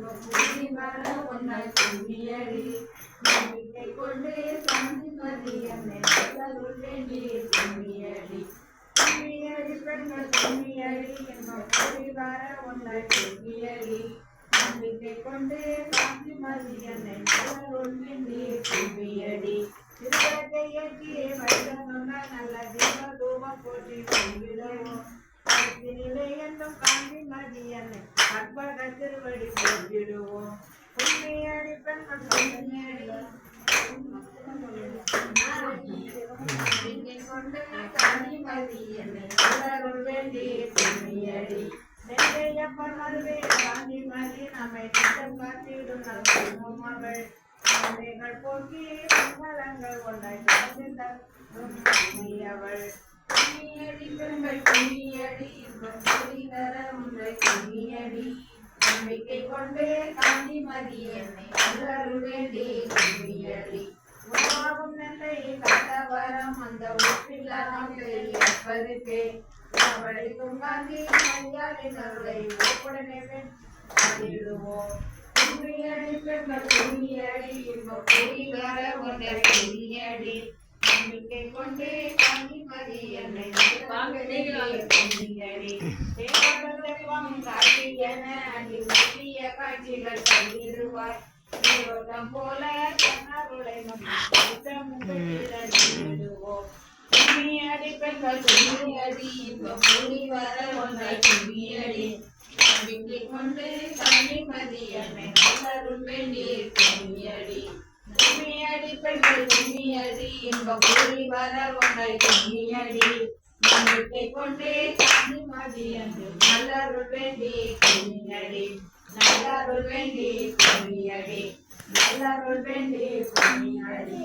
வர ஒன்றை கும்மியடி நம்பிக்கை கொண்டு சாந்திமதி என்னை நல்லருள் வேண்டி கும்மியடி கும்மியடி பெண்கள் கும்மியடி என்னும் கூடி வர ஒன்றை கும்மியடி நம்பிக்கை கொண்டு சாந்திமதி என்னை நல்லருள் வேண்டி கும்மியடி திருவத்தை ஏற்றி வைரம் நல்ல தீப தூபம் போற்றி வழிவிடுவோம் நிலை என்னும் காந்தி மதியனை அற்பக திருவடி போற்றிடுவோம் உண்மையடி பெண்கள் கொண்டு காந்தி மதியனை அருள் வேண்டி உண்மையடி நெல்லையப்பன் அருவே காந்தி மதி நம்மை திட்டம் காத்திடும் அவள் குழந்தைகள் போக்கி மங்களங்கள் ஒன்றை அவள் கும்மியடி பெண்கள் கும்மியடி இன்பம் கூடி வர ஒன்றை கும்மியடி நம்பிக்கை கொண்டு காந்தி மதி என்னை நல்லருள் வேண்டி கும்மியடி உணவாகும் நெல்லை கட்ட வரம் அந்த ஒப்பில்லாம் பெரியப்பதுக்கு அவளைக்கும் காந்தி மையாளின் அருளை ஒப்புடனே வென்றிடுவோம் கும்மியடி பெண்கள் கும்மியடி இன்பம் கூடி வர ஒன்றை கும்மியடி நம்பிக்கை கொண்டு காந்தி மதி என்னை காட்சிகள் தந்திடுவாய் தேவதம் போல தன்னருளை கும்மியடி பெண்கள் கும்மியடி இப்ப கூடி வர ஒன்றை கும்மியடி நம்பிக்கை கொண்டு காந்தி மதி என்னை நல்லருள் வேண்டி கும்மியடி கும்மியடி பெண்கள் கும்மியடி இன்ப கூடி வர ஒன்றை கும்மியடி நம்பிக்கை கொண்டு காந்தி மதி என்று நல்லருள் வேண்டி கும்மியடி நல்லருள் வேண்டி கும்மியடி நல்லருள் வேண்டி கும்மியடி